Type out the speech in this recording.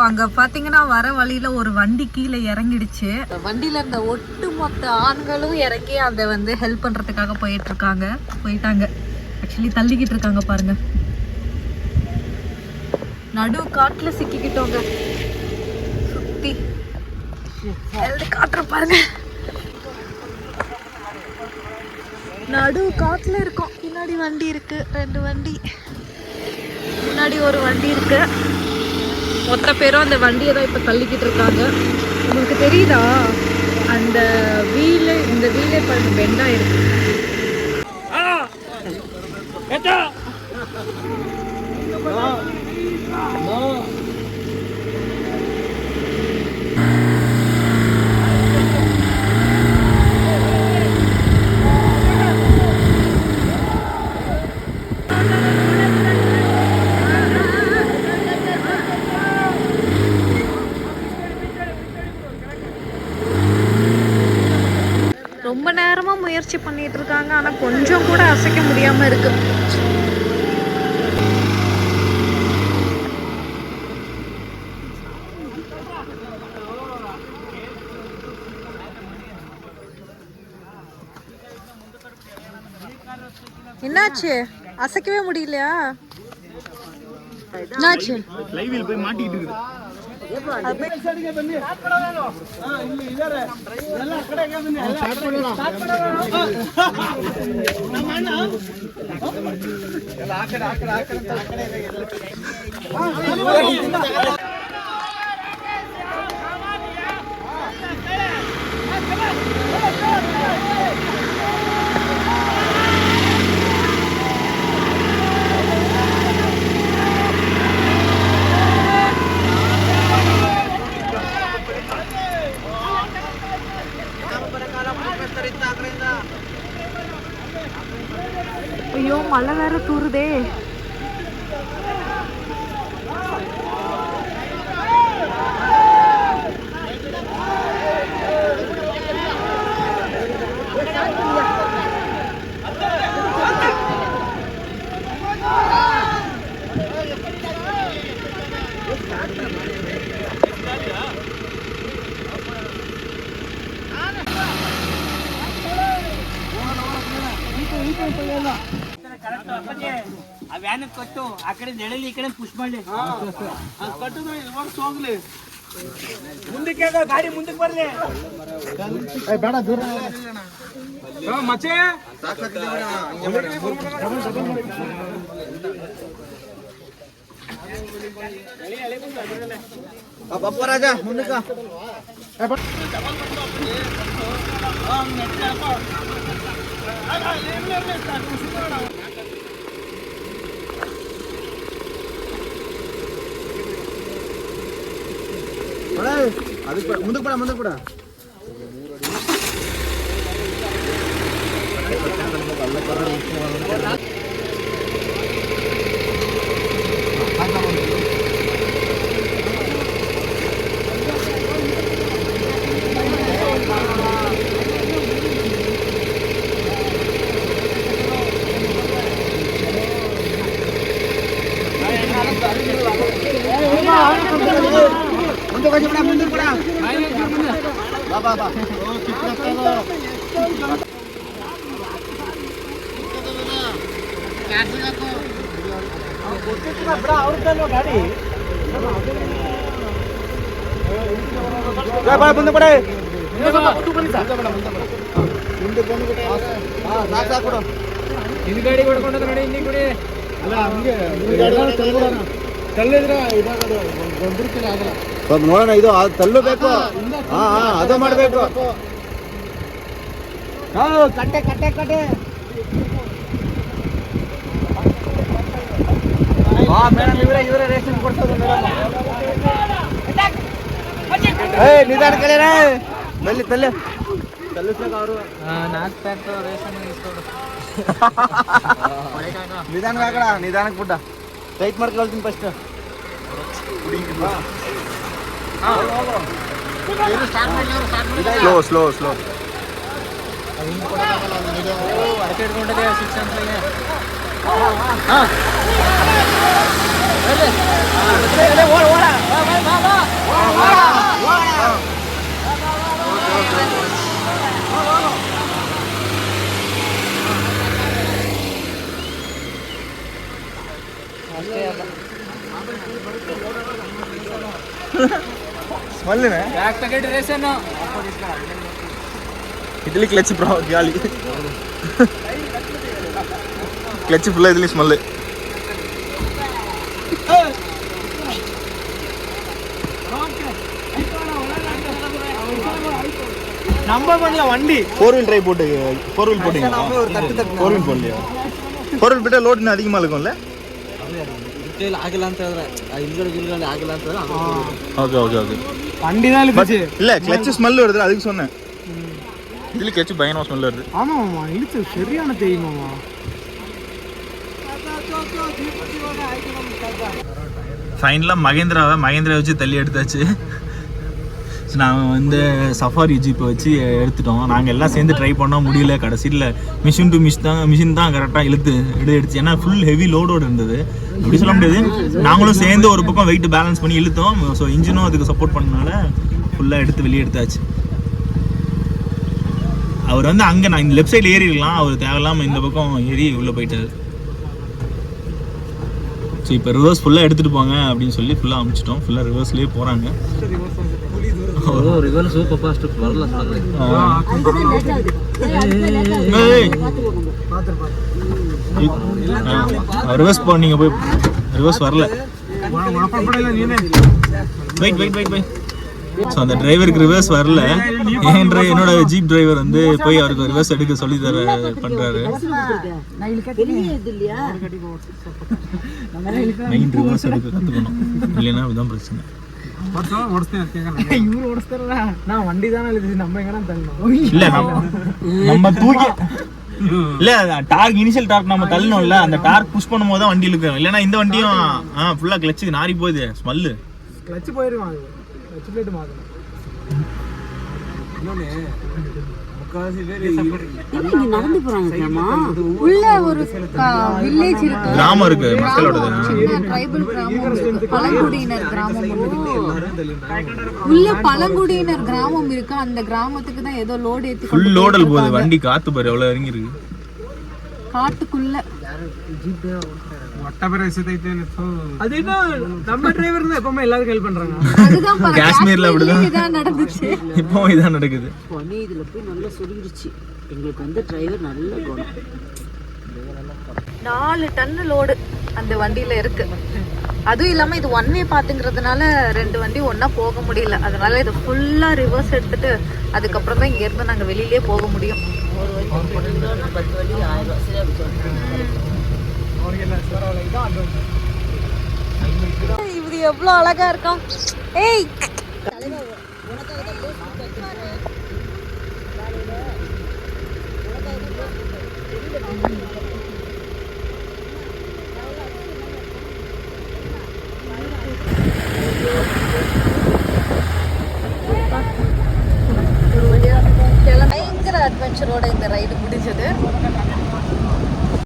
அங்க பாத்தீங்கன்னா வர வழியில ஒரு வண்டி கீழே இறங்கிடுச்சு. வண்டியில இருந்த ஒட்டு மொத்த ஆண்களும் இறங்கி அதை வந்து ஹெல்ப் பண்றதுக்காக போயிட்டாங்க. ஆக்சுவலி தள்ளிக்கிட்டு இருக்காங்க பாருங்க. நடு காட்டுல சிக்கிக்கிட்டோங்க. சுத்தி எழுதி காட்டுற பாருங்க. நடு காட்டுல இருக்கோம். பின்னாடி வண்டி இருக்கு, 2 வண்டி. முன்னாடி ஒரு வண்டி இருக்கு. மொத்த பேரும் அந்த வண்டியை தான் இப்ப தள்ளிக்கிட்டு இருக்காங்க. உங்களுக்கு தெரியுதா அந்த வீலு, இந்த வீலே பாருங்க பெண்டா இருக்கு. ரொம்ப நேரமா முயற்சி பண்ணிட்டு இருக்காங்க. ஆனா கொஞ்சம் கூட அசைக்க முடியாம இருக்கு. என்னாச்சு? அசைக்கவே முடியலையா? என்னாச்சு? லைவில் போய் மாட்டிக்கிட்டு இருக்கு. ஐயோ, மழை வேற தூருதே. ವ್ಯಾನ್ ಕೊಟ್ಟು ಆ ಕಡೆ ನೆಳಲಿ ಈ ಕಡೆ ಪುಷ್ ಮಾಡಿ ಹೋಗ್ಲಿ. ಮುಂದಕ್ಕೆ ಗಾಡಿ ಮುಂದಕ್ಕೆ ಬರ್ಲಿ. ಬೇಡ ದೂರ ಮಚ್ಚೆ ಬಪ್ಪ ರಾಜ ಮುಂದಕ್ಕ அதுக்கு ಮುಂದಕ್ಕೆ ಬಿಡ ಮುಂದೆ ಕೂಡ ಬಾ ಬಾ ಗಾಡಿ ಮುಂದೆ ಕೊಡ ಮುಂದೆ ಸಾಕು ಹಿಂದ್ ಗಾಡಿ ಹೊಡ್ಕೊಂಡ ನೋಡಿ ಹಿಂದಿ ಕೊಡಿ. ಅಲ್ಲ ಹಂಗೆ ತಳ್ಳಿದ್ರೆ ಇದಾಗೋದು ಗೊಂದರಿಕೆ ಆಗಲ್ಲ. ಸ್ವಲ್ಪ ನೋಡೋಣ, ಇದು ತಳ್ಳಬೇಕು. ಅದು ಮಾಡಬೇಕು. ಕಟ್ಟೆ ಕಟ್ಟೆ ಕಟ್ಟೆ ಮೇಡಮ್, ಇವರೇ ರೇಷನ್ ಕೊಡ್ತಾರೆ ಮೇಡಮ್. ನಿಧಾನ ಕಲಿಯರ ತಲ್ಲಿ ತಲ್ಲಿ ತಲ್ಲಿಸ್ಬೇಕು ಅವರು. 4 ಪ್ಯಾಕ್ ರೇಷನ್ ನಿಧಾನಕ್ಕೆ ಹಾಕಡ, ನಿಧಾನಕ್ಕೆ ಬಿಟ್ಟ ಟೈಟ್ ಮಾಡ್ಕೊಳ್ತೀನಿ ಫಸ್ಟ್. ಸ್ಲೋ ಸ್ಲೋ ಸ್ಲೋ ಅಡಕೆ ಇಟ್ಕೊಂಡಿದೆ 6 ಅಂತ ಸ್ಮೆಲ್ನೇ ಇಡ್ಲಿ ಕ್ಲಚ್ ಬ್ರೋ ಗಾಳಿ ಕ್ಲಚ್ ಫುಲ್ಲ ಇಡ್ಲಿ ಸ್ಮೆಲ್ நம்ம பண்ணல வண்டி 4 வீல் போட்டு 4 வீல் போட்டீங்க 4 வீல் போடலையா 4 வீல் போட்டா லோட் இன்னும் அதிகமாக இருக்கும்ல ಆಗಲ್ಲ ಅಂತ ಹೇಳಿದ್ರೆ ಇಂಜೋಡ್ ಆಗಲ್ಲ ಅಂತ ஓகே ஓகே ஓகே வண்டி தான் இழுத்துச்சு இல்லை கிளச் ஸ்மெல் வருது அதுக்கு சொன்னேன் இதில் கிளச் பயங்கரமாக ஸ்மெல் வருது ஆமா மாமா இழுத்து சரியான தெரியுமாமா ஃபைனலாக மகேந்திரா வச்சு தள்ளி எடுத்தாச்சு நாங்கள் வந்து சஃபாரி ஜீப்பை வச்சு எடுத்துட்டோம். நாங்கள் எல்லாம் சேர்ந்து ட்ரை பண்ணோம், முடியல. கடைசியில் மிஷின் தான் கரெக்டாக எடுத்துச்சு. ஏன்னா ஃபுல் ஹெவி லோடோடு இருந்தது. அப்படி சொல்ல முடியாது, நாங்களும் சேர்ந்து ஒரு பக்கம் வெயிட் பேலன்ஸ் பண்ணி இழுத்தோம். ஸோ இன்ஜினும் அதுக்கு சப்போர்ட் பண்ணனால ஃபுல்லாக வெளியே எடுத்தாச்சு. அவர் வந்து அங்கே நான் இந்த லெஃப்ட் சைடில் ஏறிடலாம், அவர் தேவையில்லாமல் இந்த பக்கம் ஏறி உள்ளே போயிட்டார். ஸோ இப்போ ரிவர்ஸ் ஃபுல்லாக எடுத்துகிட்டு போங்க அப்படின்னு சொல்லி ஃபுல்லாக அனுப்பிச்சிட்டோம். ஃபுல்லாக ரிவர்ஸ்லேயே போகிறாங்க. ரிவர்ஸ் நீங்க போய் ரிவர்ஸ் வரல. ஸோ அந்த டிரைவருக்கு ரிவர்ஸ் வரல. என்னோட ஜீப் டிரைவர் வந்து போய் அவருக்கு ரிவர்ஸ் எடுக்க சொல்லி பண்றாரு. மெயின் ரிவர்ஸ் எடுக்க கற்றுக்கணும், இல்லைன்னா இதுதான் பிரச்சனை. நம்ம தூக்கி இல்ல டார்க் இனிஷியல் டார்க் நம்ம தள்ளணும்ல, அந்த டார்க் புஷ் பண்ணும்போது தான் வண்டி இழுக்கும். இல்லைன்னா இந்த வண்டியும் ஃபுல்லா கிளச்சுக்கு நாரி போகுது. ஸ்மெல்லு கிளட்ச் போயிருக்கும், கிளட்ச் பிளேட் மாத்தணும். நடந்து போறாங்க. உள்ள ஒரு வில்லேஜ் இருக்கு, கிராமம் இருக்கு, மக்களோட ட்ரைபல் கிராமம், பழங்குடியினர் கிராமம். உள்ள பழங்குடியினர் கிராமம் இருக்கு. அந்த கிராமத்துக்கு தான் ஏதோ லோடு ஏத்தி ஃபுல் லோடல் போகுது வண்டி. காத்து பாரு எவ்வளவு இறங்கி இருக்கு காட்டுக்குள்ள. நம்ம டிரைவர் தான் எப்பவுமே எல்லாருக்கும் ஹெல்ப் பண்றாங்க. அதுதான் காஷ்மீர்ல அப்படிதான் இதான் நடந்துச்சு. இப்போ இதான் நடக்குது. பனி இதுல போய் நல்லா சுருங்கிடுச்சு. எங்களுக்கு வந்து டிரைவர் நல்ல குணம். 4 டன் லோடு அந்த வண்டியில இருக்கு. அதுவும் இல்லாம இது ஒன் வே பாத்துங்கிறதுனால 2 வண்டி ஒன்னா போக முடியல. அதனால இது ஃபுல்லா ரிவர்ஸ் எடுத்துட்டு அதுக்கப்புறம் தான் இங்க இருந்து நாங்க வெளியிலேயே போக முடியும். ஒரு வண்டி 10 வண்டி 1000 இது எவ்வளவு அழகா இருக்கும். ஏய் பயங்கர அட்வென்ச்சரோட இந்த ரைடு முடிஞ்சது.